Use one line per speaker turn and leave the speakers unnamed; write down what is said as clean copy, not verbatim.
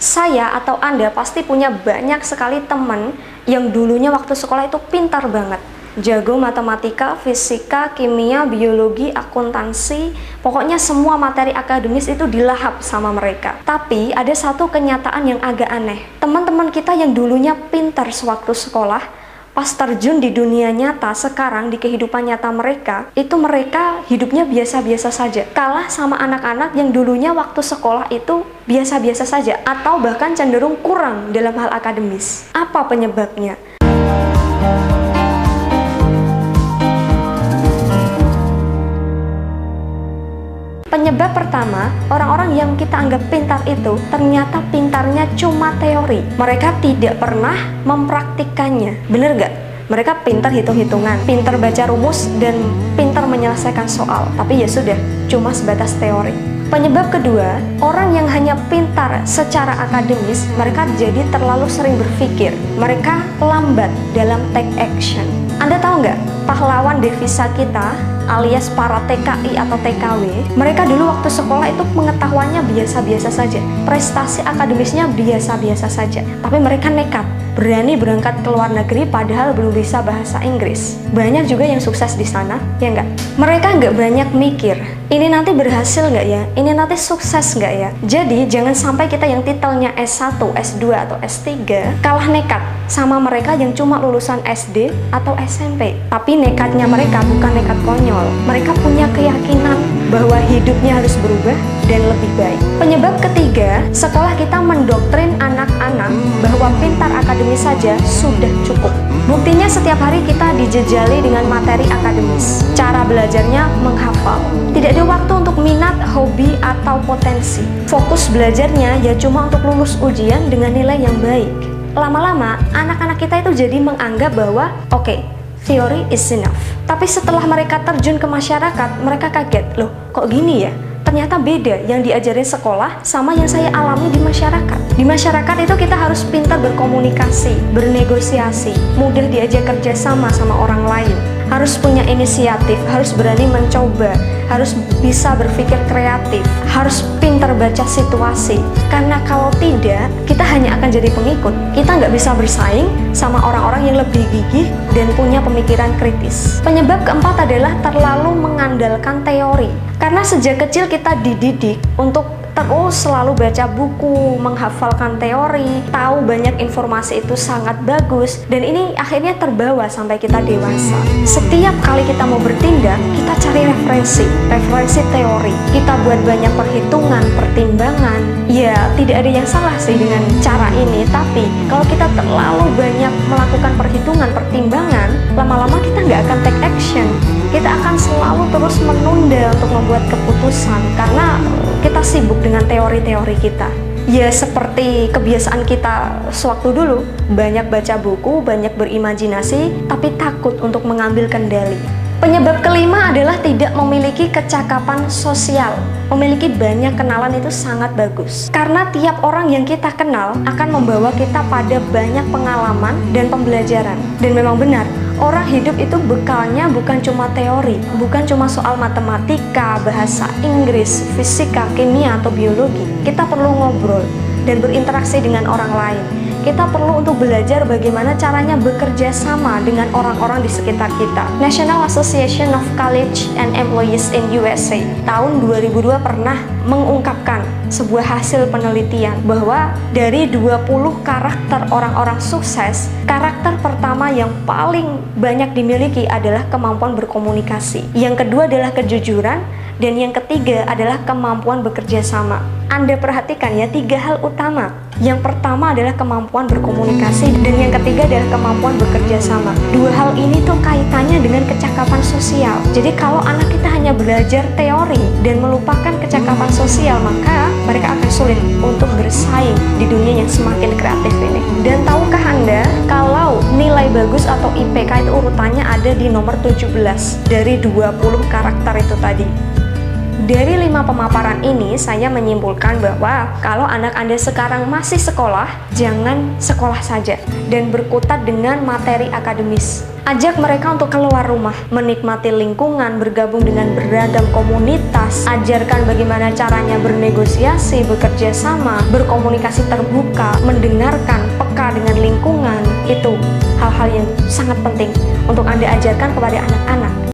Saya atau Anda pasti punya banyak sekali teman yang dulunya waktu sekolah itu pintar banget. Jago matematika, fisika, kimia, biologi, akuntansi, pokoknya semua materi akademis itu dilahap sama mereka. Tapi ada satu kenyataan yang agak aneh. Teman-teman kita yang dulunya pintar sewaktu sekolah, pas terjun di dunia nyata sekarang, di kehidupan nyata mereka, itu mereka hidupnya biasa-biasa saja. Kalah sama anak-anak yang dulunya waktu sekolah itu biasa-biasa saja, atau bahkan cenderung kurang dalam hal akademis. Apa penyebabnya? Penyebab pertama, orang-orang yang kita anggap pintar itu ternyata pintarnya cuma teori. Mereka tidak pernah mempraktikkannya. Bener gak? Mereka pintar hitung-hitungan, pintar baca rumus, dan pintar menyelesaikan soal. Tapi ya sudah, cuma sebatas teori. Penyebab kedua, orang yang hanya pintar secara akademis, mereka jadi terlalu sering berpikir. Mereka lambat dalam take action. Anda tahu nggak, pahlawan devisa kita, alias para TKI atau TKW, mereka dulu waktu sekolah itu pengetahuannya biasa-biasa saja, prestasi akademisnya biasa-biasa saja, tapi mereka nekat, berani berangkat ke luar negeri padahal belum bisa bahasa Inggris. Banyak juga yang sukses di sana, ya nggak? Mereka nggak banyak mikir, ini nanti berhasil nggak ya? Ini nanti sukses nggak ya? Jadi jangan sampai kita yang titelnya S1, S2, atau S3 kalah nekat sama mereka yang cuma lulusan SD atau SMP. Tapi nekatnya mereka bukan nekat konyol. Mereka punya keyakinan bahwa hidupnya harus berubah dan lebih baik. Penyebab ketiga, sekolah kita mendoktrin anak-anak bahwa pintar akademis saja sudah cukup. Buktinya setiap hari kita dijejali dengan materi akademis. Cara belajarnya menghafal. Tidak ada waktu untuk minat, hobi, atau potensi. Fokus belajarnya ya cuma untuk lulus ujian dengan nilai yang baik. Lama-lama, anak-anak kita itu jadi menganggap bahwa oke, theory is enough. Tapi setelah mereka terjun ke masyarakat, mereka kaget, loh kok gini ya? Ternyata beda yang diajarin sekolah sama yang saya alami di masyarakat. Di masyarakat itu kita harus pintar berkomunikasi, bernegosiasi, mudah diajak kerja sama orang lain, harus punya inisiatif, harus berani mencoba, harus bisa berpikir kreatif, harus pintar baca situasi. Karena kalau tidak, kita hanya akan jadi pengikut. Kita nggak bisa bersaing sama orang-orang yang lebih gigih dan punya pemikiran kritis. Penyebab keempat adalah terlalu mengandalkan teori. Karena sejak kecil kita dididik untuk terus selalu baca buku, menghafalkan teori, tahu banyak informasi itu sangat bagus, dan ini akhirnya terbawa sampai kita dewasa. Setiap kali kita mau bertindak, kita cari referensi teori. Kita buat banyak perhitungan, pertimbangan. Ya, tidak ada yang salah sih dengan cara ini, tapi kalau kita terlalu banyak melakukan perhitungan, pertimbangan, lama-lama kita nggak akan take action. Kita akan selalu terus menunda untuk membuat keputusan karena kita sibuk dengan teori-teori kita. Ya seperti kebiasaan kita sewaktu dulu, banyak baca buku, banyak berimajinasi, tapi takut untuk mengambil kendali. Penyebab kelima adalah tidak memiliki kecakapan sosial. Memiliki banyak kenalan itu sangat bagus. Karena tiap orang yang kita kenal akan membawa kita pada banyak pengalaman dan pembelajaran. Dan memang benar, orang hidup itu bekalnya bukan cuma teori, bukan cuma soal matematika, bahasa Inggris, fisika, kimia, atau biologi. Kita perlu ngobrol dan berinteraksi dengan orang lain. Kita perlu untuk belajar bagaimana caranya bekerja sama dengan orang-orang di sekitar kita. National Association of College and Employees in USA tahun 2002 pernah mengungkapkan sebuah hasil penelitian bahwa dari 20 karakter orang-orang sukses, karakter pertama yang paling banyak dimiliki adalah kemampuan berkomunikasi. Yang kedua adalah kejujuran, dan yang ketiga adalah kemampuan bekerja sama. Anda perhatikan ya, 3 hal utama. Yang pertama adalah kemampuan berkomunikasi, dan yang ketiga adalah kemampuan bekerja sama. 2 hal ini tuh kaitannya dengan kecakapan sosial. Jadi kalau anak kita hanya belajar teori dan melupakan kecakapan sosial, maka mereka akan sulit untuk bersaing di dunia yang semakin kreatif ini. Dan tahukah Anda kalau nilai bagus atau IPK itu urutannya ada di nomor 17 dari 20 karakter itu tadi? Dari 5 pemaparan ini, saya menyimpulkan bahwa kalau anak Anda sekarang masih sekolah, jangan sekolah saja dan berkutat dengan materi akademis. Ajak mereka untuk keluar rumah, menikmati lingkungan, bergabung dengan beragam komunitas, ajarkan bagaimana caranya bernegosiasi, bekerja sama, berkomunikasi terbuka, mendengarkan, peka dengan lingkungan. Itu hal-hal yang sangat penting untuk Anda ajarkan kepada anak-anak.